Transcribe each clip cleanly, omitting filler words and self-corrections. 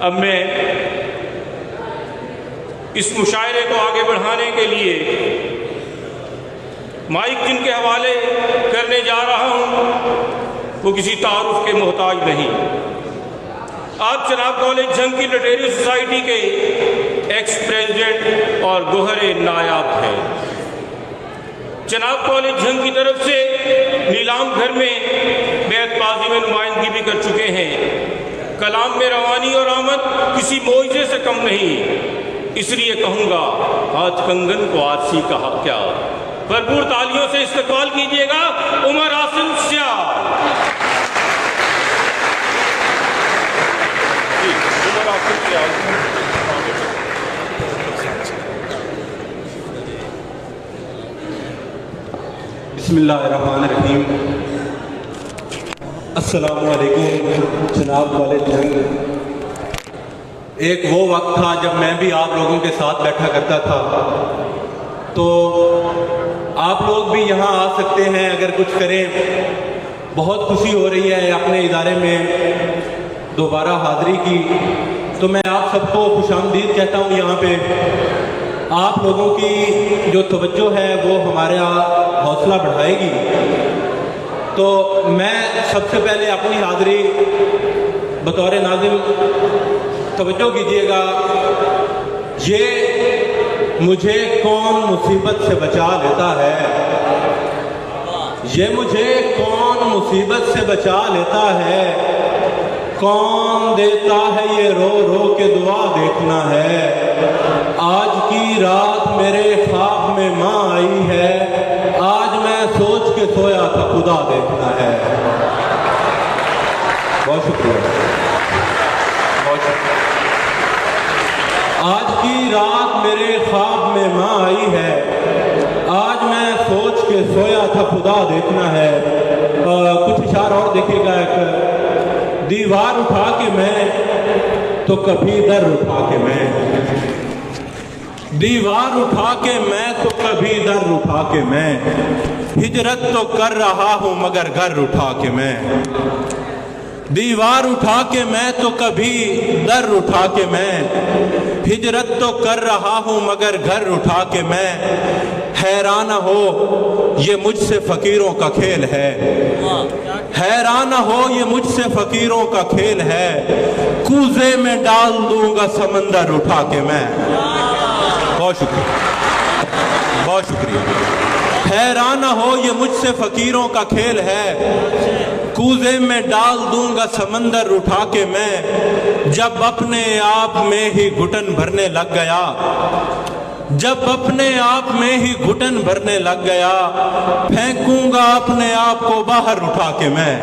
اب میں اس مشاعرے کو آگے بڑھانے کے لیے مائک جن کے حوالے کرنے جا رہا ہوں وہ کسی تعارف کے محتاج نہیں. آپ جناب کالج جھنگ کی لٹریری سوسائٹی کے ایکس پریزیڈنٹ اور گوہر نایاب ہیں. جناب کالج جھنگ کی طرف سے نیلام گھر میں بیعت بازی میں نمائندگی بھی کر چکے ہیں. کلام میں روانی اور آمد کسی معجزے سے کم نہیں، اس لیے کہوں گا ہاتھ کنگن کو آرسی کہا کیا. بھرپور تالیوں سے استقبال کیجیے گا عمر عاصم سیال. بسم اللہ الرحمن الرحیم. السلام علیکم جناب کالج جھنگ. ایک وہ وقت تھا جب میں بھی آپ لوگوں کے ساتھ بیٹھا کرتا تھا، تو آپ لوگ بھی یہاں آ سکتے ہیں اگر کچھ کریں. بہت خوشی ہو رہی ہے اپنے ادارے میں دوبارہ حاضری کی، تو میں آپ سب کو خوش آمدید کہتا ہوں. یہاں پہ آپ لوگوں کی جو توجہ ہے وہ ہمارا حوصلہ بڑھائے گی. تو میں سب سے پہلے اپنی حاضری بطور ناظم، توجہ کیجیے گا، یہ مجھے کون مصیبت سے بچا لیتا ہے، یہ مجھے کون مصیبت سے بچا لیتا ہے، کون دیتا ہے یہ رو رو کے دعا دیکھنا ہے. آج کی رات میرے خواب میں ماں آئی ہے، آج میں سوچ کے سویا تھا خدا دیکھنا ہے. بہت شکریہ، بہت شکریہ. آج کی رات میرے خواب میں ماں آئی ہے، آج میں سوچ کے سویا تھا خدا دیکھنا ہے. کچھ اشعار اور دیکھیے گا. ایک دیوار اٹھا کے میں تو کبھی در اٹھا کے میں، دیوار اٹھا کے میں تو کبھی در اٹھا کے میں، ہجرت تو کر رہا ہوں مگر گھر اٹھا کے میں. دیوار اٹھا کے میں تو کبھی در اٹھا کے میں، ہجرت تو کر رہا ہوں مگر گھر اٹھا کے میں. حیران ہو یہ مجھ سے فقیروں کا کھیل ہے، حیران ہو یہ مجھ سے فقیروں کا کھیل ہے، کوزے میں ڈال دوں گا سمندر اٹھا کے میں. بہت شکریہ، بہت شکریہ. حیران ہو یہ مجھ سے فقیروں کا کھیل ہے، کوزے میں ڈال دوں گا سمندر اٹھا کے میں. جب اپنے آپ میں ہی گھٹن بھرنے لگ گیا، جب اپنے آپ میں ہی گھٹن بھرنے لگ گیا، پھینکوں گا اپنے آپ کو باہر اٹھا کے میں.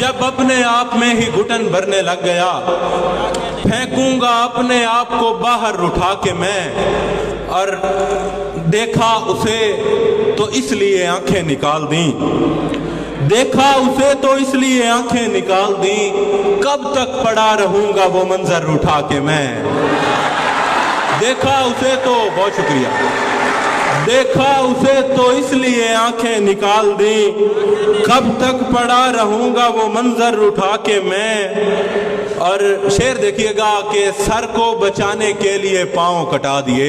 جب اپنے آپ میں ہی گھٹن بھرنے لگ گیا، پھینکوں گا اپنے آپ کو باہر اٹھا کے میں. اور دیکھا اسے تو اس لیے آنکھیں نکال دیں، دیکھا اسے تو اس لیے آنکھیں نکال دیں، کب تک پڑا رہوں گا وہ منظر اٹھا کے میں. دیکھا اسے تو، بہت شکریہ. دیکھا اسے تو اس لیے آنکھیں نکال دیں، کب تک پڑا رہوں گا وہ منظر اٹھا کے میں. اور شعر دیکھیے گا کہ سر کو بچانے کے لیے پاؤں کٹا دیے،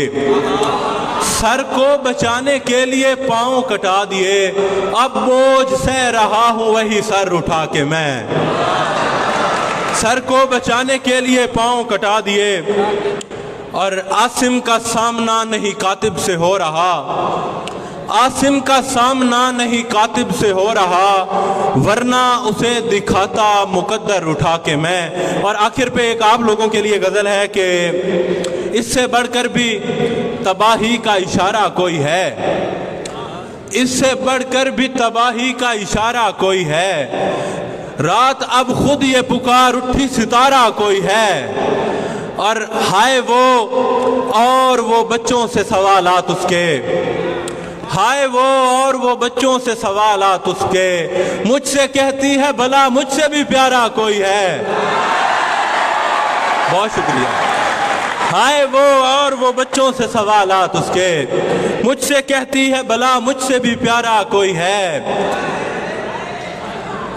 سر کو بچانے کے لیے پاؤں کٹا دیے، اب بوجھ سہ رہا ہوں وہی سر اٹھا کے میں. سر کو بچانے کے لیے پاؤں کٹا دیے. اور عاصم کا سامنا نہیں کاتب سے ہو رہا، عاصم کا سامنا نہیں کاتب سے ہو رہا، ورنہ اسے دکھاتا مقدر اٹھا کے میں. اور آخر پہ ایک آپ لوگوں کے لیے غزل ہے کہ اس سے بڑھ کر بھی تباہی کا اشارہ کوئی ہے، اس سے بڑھ کر بھی تباہی کا اشارہ کوئی ہے، رات اب خود یہ پکار اٹھی ستارہ کوئی ہے. اور ہائے وہ اور وہ بچوں سے سوالات اس کے، ہائے وہ اور وہ بچوں سے سوالات اس کے، مجھ سے کہتی ہے بھلا مجھ سے بھی پیارا کوئی ہے. بہت شکریہ. ہائے وہ اور وہ بچوں سے سوالات اس کے، مجھ سے کہتی ہے بھلا مجھ سے بھی پیارا کوئی ہے.